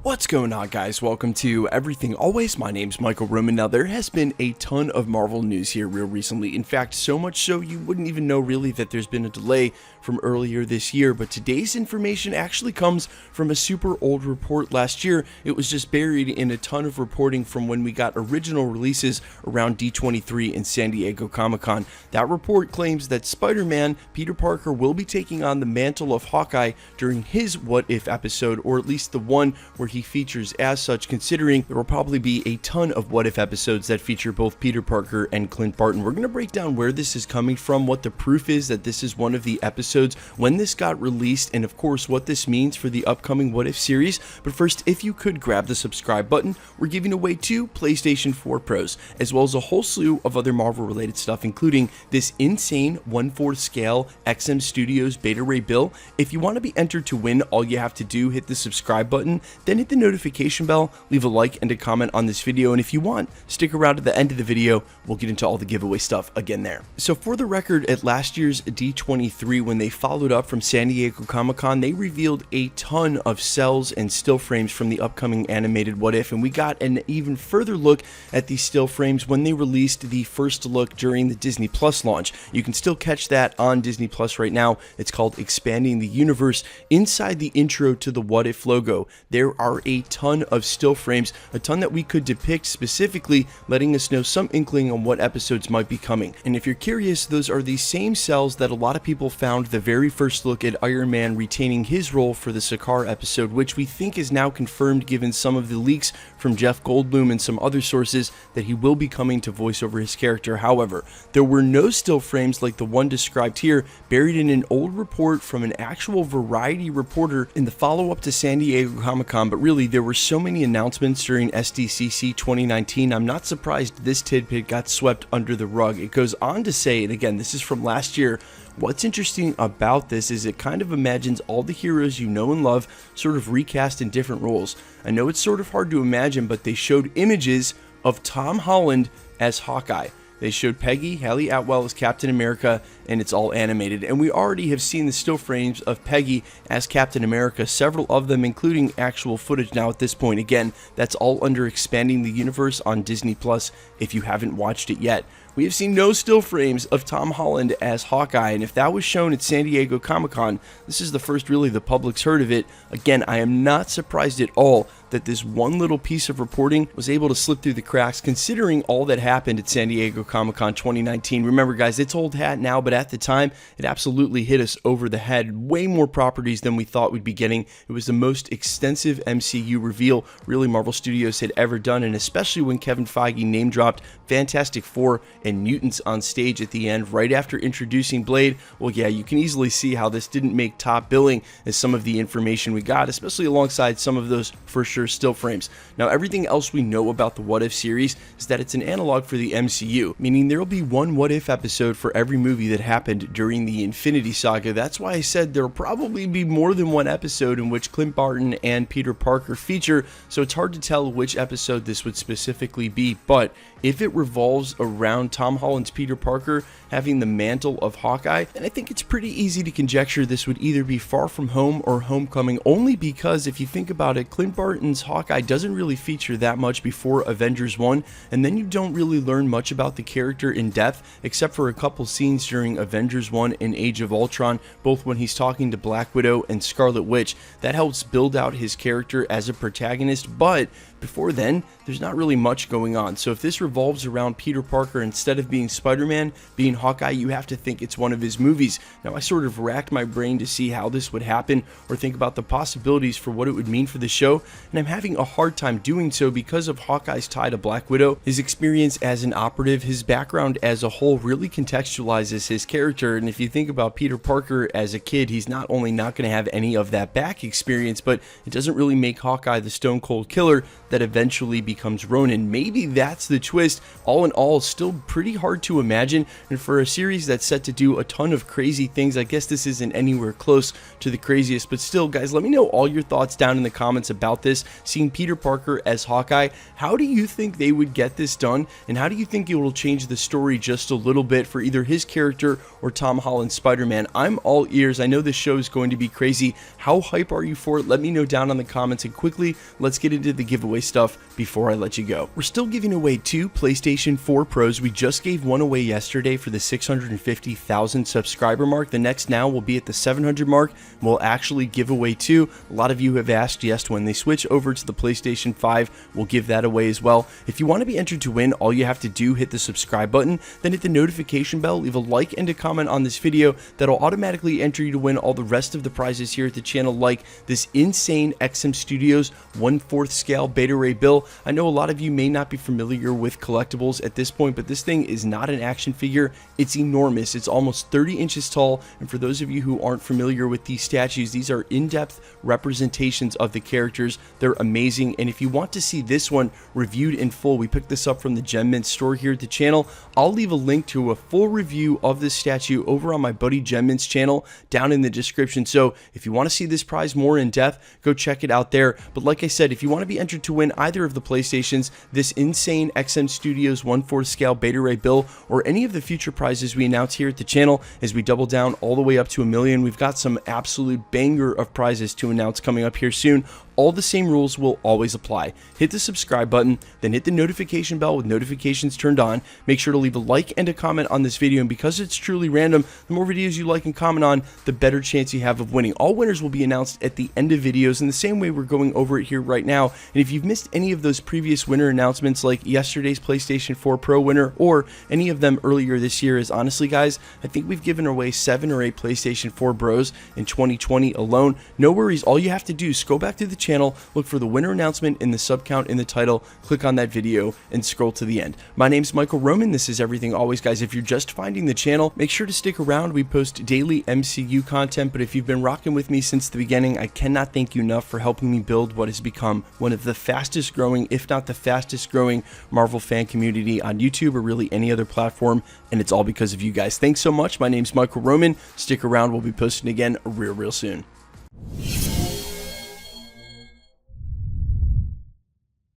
What's going on, guys? Welcome to Everything Always. My name's Michael Roman. Now, there has been a ton of Marvel news here real recently. In fact, so much so you wouldn't even know really that there's been a delay from earlier this year. But today's information actually comes from a super old report last year. It was just buried in a ton of reporting from when we got original releases around D23 and San Diego Comic-Con. That report claims that Spider-Man Peter Parker will be taking on the mantle of Hawkeye during his What If episode, or at least the one where he features as such, considering there will probably be a ton of What If episodes that feature both Peter Parker and Clint Barton. We're going to break down where this is coming from, what the proof is that this is one of the episodes, when this got released, and of course what this means for the upcoming What If series. But first, if you could grab the subscribe button, we're giving away 2 PlayStation 4 Pros, as well as a whole slew of other Marvel related stuff, including this insane 1/4 scale XM Studios Beta Ray bill. If you want to be entered to win, all you have to do, hit the subscribe button, then hit the notification bell, leave a like and a comment on this video, and if you want, stick around to the end of the video. We'll get into all the giveaway stuff again there. So for the record, at last year's D23, when they followed up from San Diego Comic-Con, they revealed a ton of cells and still frames from the upcoming animated What If, and we got an even further look at these still frames when they released the first look during the Disney Plus launch. You can still catch that on Disney Plus right now. It's called Expanding the Universe. Inside the intro to the What If logo, there are a ton of still frames, a ton that we could depict specifically, letting us know some inkling on what episodes might be coming. And if you're curious, those are the same cells that a lot of people found the very first look at Iron Man retaining his role for the Sakaar episode, which we think is now confirmed given some of the leaks from Jeff Goldblum and some other sources that he will be coming to voice over his character. However, there were no still frames like the one described here, buried in an old report from an actual Variety reporter in the follow-up to San Diego Comic-Con. But really, there were so many announcements during SDCC 2019, I'm not surprised this tidbit got swept under the rug. It goes on to say, and again, this is from last year, what's interesting about this is it kind of imagines all the heroes you know and love sort of recast in different roles. I know it's sort of hard to imagine, but they showed images of Tom Holland as Hawkeye. They showed Peggy Haley Atwell as Captain America, and it's all animated. And we already have seen the still frames of Peggy as Captain America, several of them, including actual footage now at this point. Again, that's all under Expanding the Universe on Disney Plus if you haven't watched it yet. We have seen no still frames of Tom Holland as Hawkeye, and if that was shown at San Diego Comic-Con, this is the first really the public's heard of it. Again, I am not surprised at all that this one little piece of reporting was able to slip through the cracks, considering all that happened at San Diego Comic-Con 2019. Remember, guys, it's old hat now, but at the time, it absolutely hit us over the head. Way more properties than we thought we'd be getting. It was the most extensive MCU reveal really Marvel Studios had ever done, and especially when Kevin Feige name-dropped Fantastic Four and mutants on stage at the end right after introducing Blade. Well, yeah, you can easily see how this didn't make top billing as some of the information we got, especially alongside some of those for sure still frames. Now, everything else we know about the What If series is that it's an analog for the MCU, meaning there will be one What If episode for every movie that happened during the Infinity Saga. That's why I said there will probably be more than one episode in which Clint Barton and Peter Parker feature, so it's hard to tell which episode this would specifically be. But if it revolves around Tom Holland's Peter Parker having the mantle of Hawkeye, then I think it's pretty easy to conjecture this would either be Far From Home or Homecoming, only because if you think about it, Clint Barton's Hawkeye doesn't really feature that much before Avengers 1, and then you don't really learn much about the character in depth, except for a couple scenes during Avengers 1 and Age of Ultron, both when he's talking to Black Widow and Scarlet Witch. That helps build out his character as a protagonist, but before then, there's not really much going on. So if this revolves around Peter Parker instead of being Spider-Man, being Hawkeye, you have to think it's one of his movies. Now, I sort of racked my brain to see how this would happen or think about the possibilities for what it would mean for the show, and I'm having a hard time doing so because of Hawkeye's tie to Black Widow. His experience as an operative, his background as a whole really contextualizes his character, and if you think about Peter Parker as a kid, he's not only not going to have any of that back experience, but it doesn't really make Hawkeye the stone cold killer that eventually becomes Ronin. Maybe that's the twist. All in all, still pretty hard to imagine, and for a series that's set to do a ton of crazy things, I guess this isn't anywhere close to the craziest. But still, guys, let me know all your thoughts down in the comments about this. Seeing Peter Parker as Hawkeye, how do you think they would get this done, and how do you think it will change the story just a little bit for either his character or Tom Holland's Spider-Man? I'm all ears. I know this show is going to be crazy. How hype are you for it? Let me know down in the comments, and quickly, let's get into the giveaway stuff before I let you go. We're still giving away 2 PlayStation 4 Pros. We just gave one away yesterday for the 650,000 subscriber mark. The next now will be at the 700 mark. We'll actually give away 2. A lot of you have asked, yes, when they switch over to the PlayStation 5, we'll give that away as well. If you want to be entered to win, all you have to do, hit the subscribe button, then hit the notification bell, leave a like and a comment on this video. That'll automatically enter you to win all the rest of the prizes here at the channel, like this insane XM Studios 1/4 scale Beta Ray Bill. I know a lot of you may not be familiar with collectibles at this point, but this thing is not an action figure. It's enormous. It's almost 30 inches tall, and for those of you who aren't familiar with these statues, these are in-depth representations of the characters. They're amazing, and if you want to see this one reviewed in full, we picked this up from the Gem Mint store here at the channel. I'll leave a link to a full review of this statue over on my buddy Gem Mint's channel down in the description. So if you want to see this prize more in depth, go check it out there. But like I said, if you want to be entered to win either of the PlayStations, this insane XM Studios 1/4 scale Beta Ray Bill, or any of the future prizes we announce here at the channel as we double down all the way up to $1 million, we've got some absolute banger of prizes to announce coming up here soon. All the same rules will always apply. Hit the subscribe button, then hit the notification bell with notifications turned on. Make sure to leave a like and a comment on this video, and because it's truly random, the more videos you like and comment on, the better chance you have of winning. All winners will be announced at the end of videos in the same way we're going over it here right now. And if you've missed any of those previous winner announcements, like yesterday's PlayStation 4 Pro winner or any of them earlier this year, is honestly, guys, I think we've given away 7 or 8 PlayStation 4 Bros in 2020 alone. No worries. All you have to do is go back to the channel, look for the winner announcement in the sub count in the title, click on that video, and scroll to the end. My name's Michael Roman. This is Everything Always, guys. If you're just finding the channel, make sure to stick around. We post daily MCU content, but if you've been rocking with me since the beginning, I cannot thank you enough for helping me build what has become one of the fastest growing, if not the fastest growing, Marvel fan community on YouTube or really any other platform, and it's all because of you guys. Thanks so much. My name's Michael Roman. Stick around. We'll be posting again real soon.